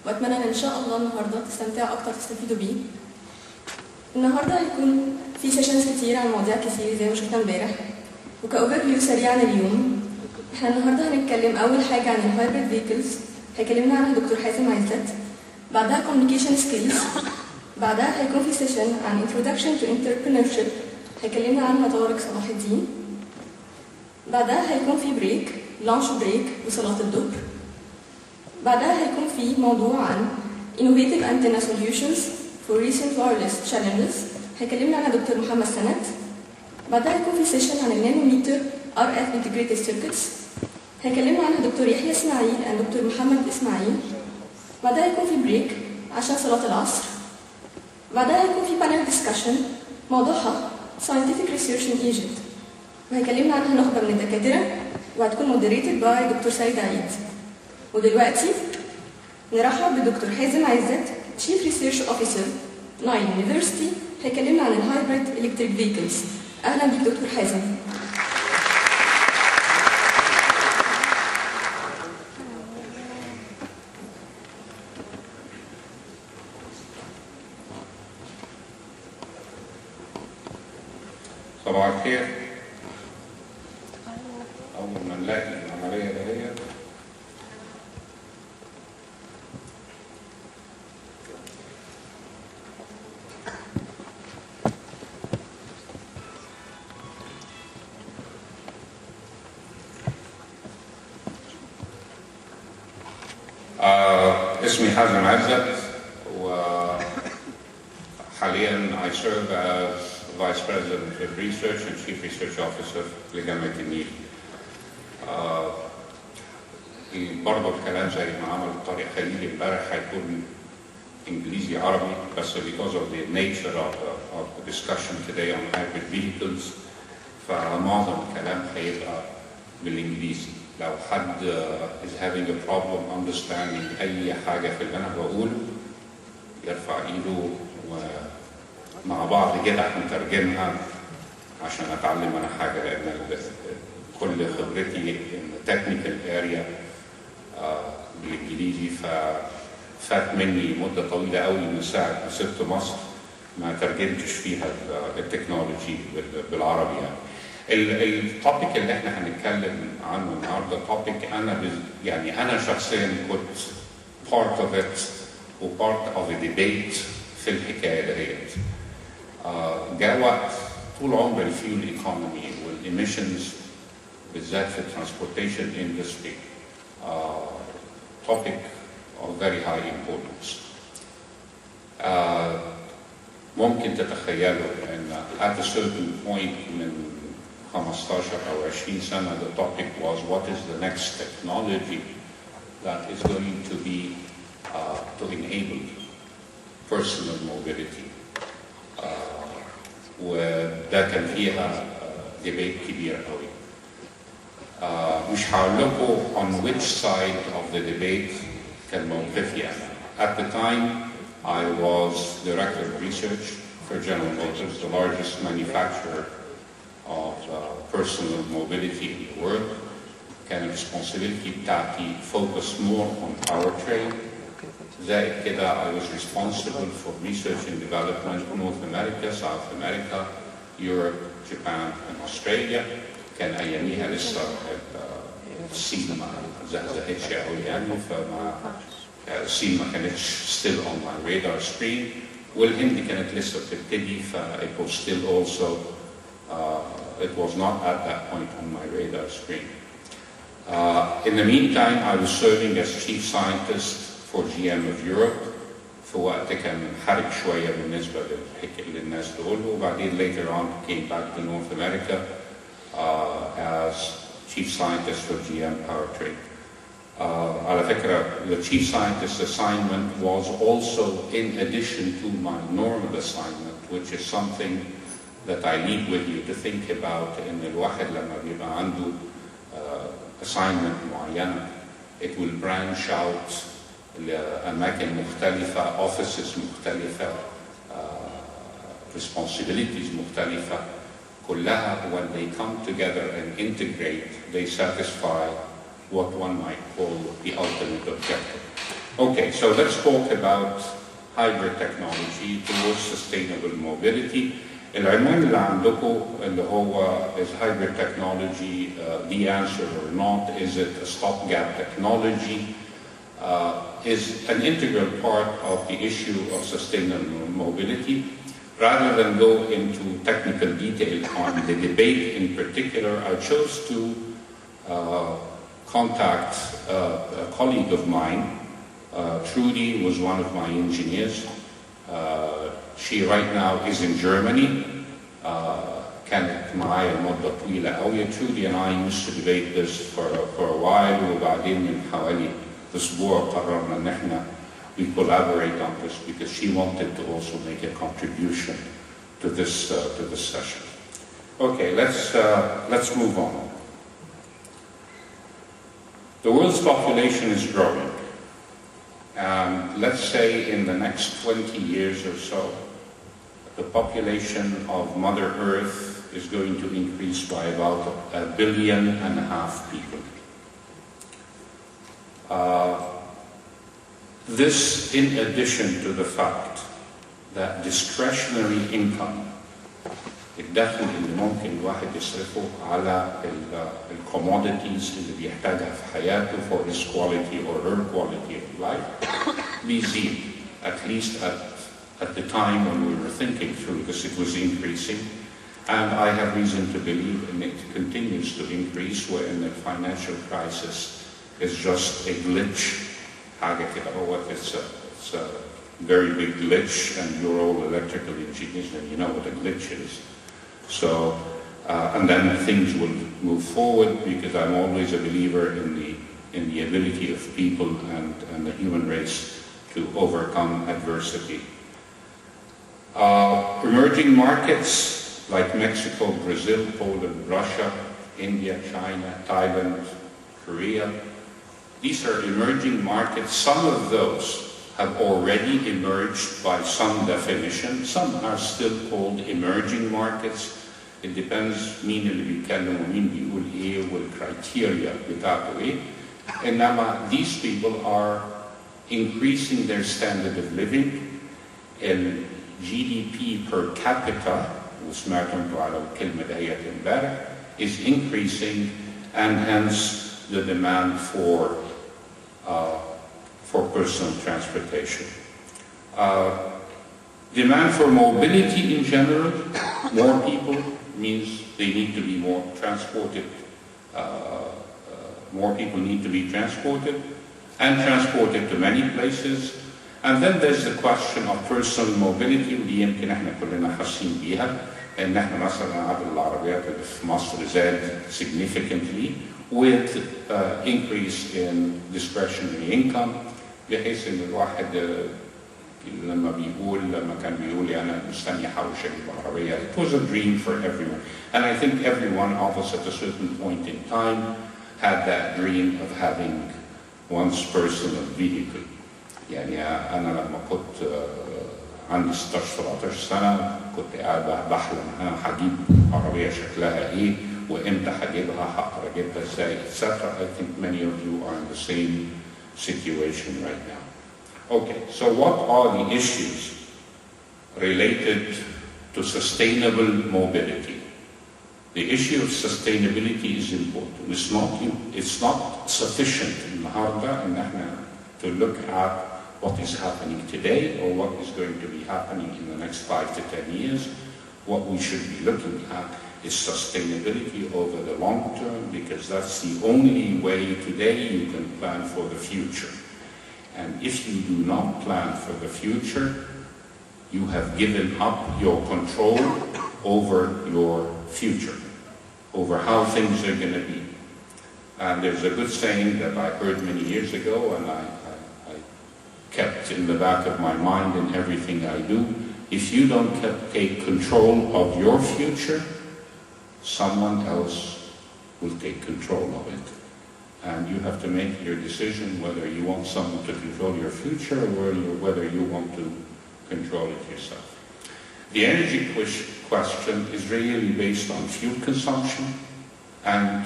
وأتمنى إن شاء الله النهاردة تستمتعوا أكتر تستفيدوا بيه. النهاردة هيكون في سيشنز كتير عن مواضيع كتير زي ما شفنا امبارح، وكأوفر فيو سريع عن اليوم. احنا النهاردة هنتكلم أول حاجة عن الهايبريد فيكلز، هيكلمنا عنها دكتور حازم عزت. بعدها communication skills. بعدها هيكون في سيشن عن introduction to entrepreneurship، هيكلمنا عنها طارق صلاح الدين. بعدها هيكون في بريك، لانش بريك وصلاة الظهر. بعدها هيكون في موضوع عن innovative antenna solutions for recent wireless challenges، هيكلمنا عنها دكتور محمد سند. بعدها هيكون في سيشن عن النانوميتر RF integrated circuits، هيكلمنا عنها دكتور يحيى اسماعيل ودكتور محمد اسماعيل. بعدها هيكون في بريك عشان صلاة العصر. بعدها هيكون في panel discussion موضوعها scientific research in Egypt، وهيكلمنا عنها نخبة من الدكاترة، وهتكون moderated by دكتور سيد عيد. ودلوقتي نرحب بدكتور حازم عزت Chief Research Officer Nile University، هيكلمنا عن الهايبريد electric vehicles. أهلا بيك دكتور حازم. صباح الخير. أول ما نلاقي العملية دهيت اسمي حازم عزت، وحاليا I serve as Vice President of Research and Chief Research Officer لجامعة النيل. برضه الكلام زي ما عمل طارق خليل امبارح هيكون انجليزي عربي، بس because of the nature of the discussion today on hybrid vehicles فمعظم الكلام هيبقى بالانجليزي. لو حد is having a problem understanding أي حاجة في اللي أنا بقوله يرفع إيده ومع بعض كده هنترجمها عشان أتعلم أنا حاجة، لأن كل خبرتي in the technical area بالإنجليزي، ففات مني مدة طويلة قوي من ساعة ما سبت مصر ما ترجمتش فيها التكنولوجي بالعربي يعني. التوبيك اللي احنا هنتكلم عنه النهارده توبيك انا شخصيا كنت part of it و part of a debate في الحكايه ديت. جاء وقت طول عمر الفيول ايكونومي والإيميشنز بالذات في الترانسبورتيشن اندستري topic of very high importance. ممكن تتخيلوا ان at a certain point من 15 أو 20 سنة the topic was what is the next technology that is going to be to enable personal mobility. وده كان فيها debate كبير قوي. مش هقول لكم on which side of the debate كان موقفي أنا. At the time I was Director of Research for General Motors, the largest manufacturer of personal mobility in the world. كان responsibility بتاعتي focus more on powertrain. زائد كده I was responsible for research and development in North America, South America, Europe, Japan and Australia. كان أياميها لسه الصين ما زهزهتش قوي يعني، الصين ما كانتش still on my radar screen، والهند كانت لسه بتبتدي it was still also it was not at that point on my radar screen. In the meantime, I was serving as chief scientist for GM of Europe في وقت كان حرج شوية بالنسبة للناس دول، وبعدين later on came back to North America as chief scientist for GM Powertrain. على فكرة, the chief scientist assignment was also in addition to my normal assignment, which is something that I leave with you to think about. إن الواحد لما بيبقى عنده assignment معينة it will branch out لأماكن مختلفة, offices مختلفة, responsibilities مختلفة, كلها when they come together and integrate they satisfy what one might call the ultimate objective. Okay, so let's talk about hybrid technology towards sustainable mobility. العنوان اللي عندكم اللي هو is hybrid technology the answer or not? Is it a stopgap technology? Is an integral part of the issue of sustainable mobility. Rather than go into technical detail on the debate in particular, I chose to contact a colleague of mine. Trudy was one of my engineers. She right now is in Germany. كانت معايا مدة طويلة قوي. Trudy and I used to debate this for a while, وبعدين من حوالي أسبوع قررنا إن احنا we collaborate on this because she wanted to also make a contribution to this session. Okay, let's move on. The world's population is growing. Let's say in the next 20 years or so, the population of Mother Earth is going to increase by about 1.5 billion people. This in addition to the fact that discretionary income, الدخل اللي ممكن الواحد يصرفه على الcommodities اللي بيحتاجها في حياته for his quality or her quality of life بيزيد. At least at the time when we were thinking through this, it was increasing, and I have reason to believe, and it continues to increase, wherein the financial crisis is just a glitch. It's a very big glitch, and you're all electrical engineers and you know what a glitch is. So, and then things will move forward, because I'm always a believer in the ability of people and the human race to overcome adversity. Emerging markets like Mexico, Brazil, Poland, Russia, India, China, Thailand, Korea, these are emerging markets. Some of those have already emerged by some definition. Some are still called emerging markets. It depends مين اللي بيتكلم ومين بيقول ايه والcriteria بتاعته ايه. إنما these people are increasing their standard of living. GDP per capita, وسمعتم على الكلمة دهيت امبارح, is increasing, and hence the demand for personal transportation. Demand for mobility in general, more people means they need to be more transported. More people need to be transported, and transported to many places. And then there's the question of personal mobility, ودي يمكن احنا كلنا حاسين بيها، ان احنا مثلا عدد العربيات اللي في مصر زاد significantly with increase in discretionary income، بحيث ان الواحد لما كان بيقول انا مستني احوش اجيب عربيه. It was a dream for everyone, and I think every one of us at a certain point in time had that dream of having one's personal vehicle. يعني أنا لما كنت عندي 16-17 سنة كنت قاعد بحلم أنا هجيب عربية شكلها إيه وإمتى هجيبها هقدر أجيبها إزاي etc. I think many of you are in the same situation right now. Okay, so what are the issues related to sustainable mobility? The issue of sustainability is important. It's not sufficient النهارده إن احنا to look at what is happening today or what is going to be happening in the next 5 to 10 years. What we should be looking at is sustainability over the long term, because that's the only way today you can plan for the future. And if you do not plan for the future, you have given up your control over your future, over how things are going to be. And there's a good saying that I heard many years ago, and I kept in the back of my mind in everything I do. If you don't take control of your future, someone else will take control of it. And you have to make your decision whether you want someone to control your future or whether you want to control it yourself. The energy question is really based on fuel consumption and